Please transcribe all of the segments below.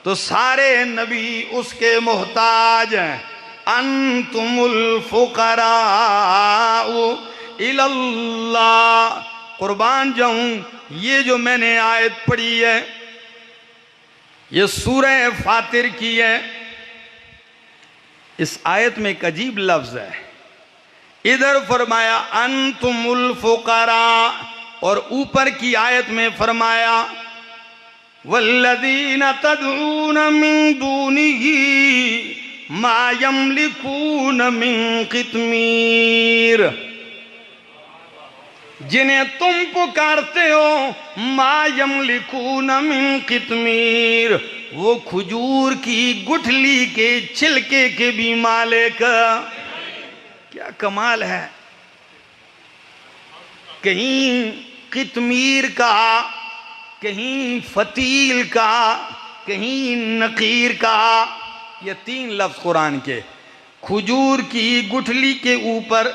تو سارے نبی اس کے محتاج ہیں. انتم الفقراء الی اللہ. قربان جاؤں، یہ جو میں نے آیت پڑھی ہے یہ سورہ فاطر کی ہے. اس آیت میں ایک عجیب لفظ ہے. ادھر فرمایا انتم الفقراء اور اوپر کی آیت میں فرمایا والذین تدعون من دونہ ما یملکون من قطمیر. جنہیں تم پکارتے ہو ما یملکون من قطمیر، وہ کھجور کی گٹھلی کے چھلکے کے بھی مالک. کیا کمال ہے. کہیں قطمیر کا، کہیں فتیل کا، کہیں نقیر کا. یہ 3 لفظ قرآن کے. کھجور کی گٹھلی کے اوپر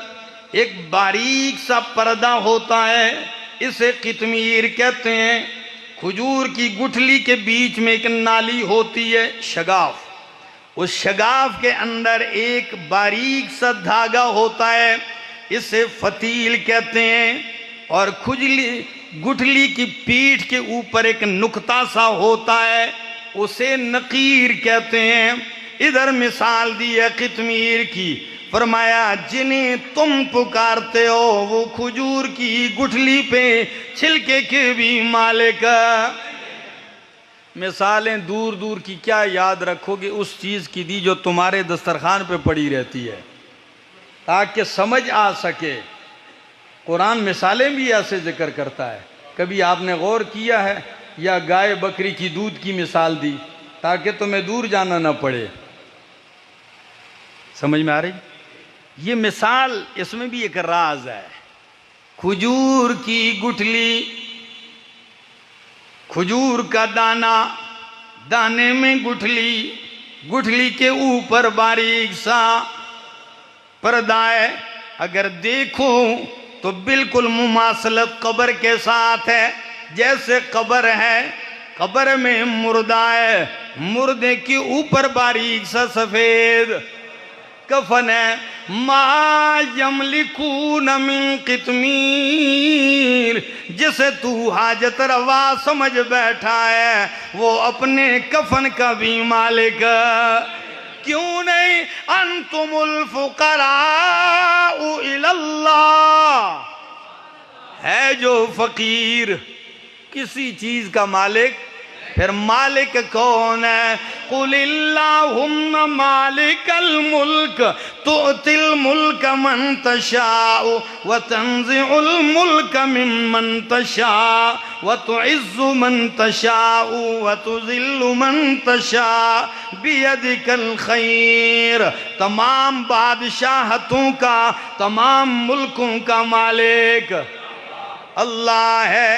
ایک باریک سا پردہ ہوتا ہے، اسے قطمیر کہتے ہیں. کھجور کی گٹھلی کے بیچ میں ایک نالی ہوتی ہے، شگاف. اس شگاف کے اندر ایک باریک سا دھاگا ہوتا ہے، اسے فتیل کہتے ہیں. اور گٹھلی کی پیٹھ کے اوپر ایک نقطہ سا ہوتا ہے، اسے نقیر کہتے ہیں. ادھر مثال دی ہے قطمیر کی. فرمایا جنہیں تم پکارتے ہو وہ کھجور کی گٹھلی پہ چھلکے کے بھی مالک. مثالیں دور دور کی کیا یاد رکھو گے، اس چیز کی دی جو تمہارے دسترخوان پہ پڑی رہتی ہے تاکہ سمجھ آ سکے. قرآن مثالیں بھی ایسے ذکر کرتا ہے. کبھی آپ نے غور کیا ہے؟ یا گائے بکری کی دودھ کی مثال دی تاکہ تمہیں دور جانا نہ پڑے. سمجھ میں آ رہی؟ یہ مثال، اس میں بھی ایک راز ہے. کھجور کی گٹھلی، کھجور کا دانہ، دانے میں گٹھلی، گٹھلی کے اوپر باریک سا پردہ ہے. اگر دیکھو تو بالکل مماثلت قبر کے ساتھ ہے. جیسے قبر ہے، قبر میں مردہ ہے، مردے کے اوپر باریک سا سفید کفن ہے. ما یملکون من قطمیر، جسے تو حاجت روا سمجھ بیٹھا ہے وہ اپنے کفن کا بھی مالک. کیوں نہیں؟ انتم الفقراء الی اللہ. ہے جو فقیر کسی چیز کا مالک، پھر مالک کون ہے؟ قل اللہم مالک الملک تؤتی الملک من تشاء وتنزع الملک ممن تشاء وتعز من تشاء وتذل من تشاء بیدک الخیر. تمام بادشاہتوں کا، تمام ملکوں کا مالک اللہ ہے.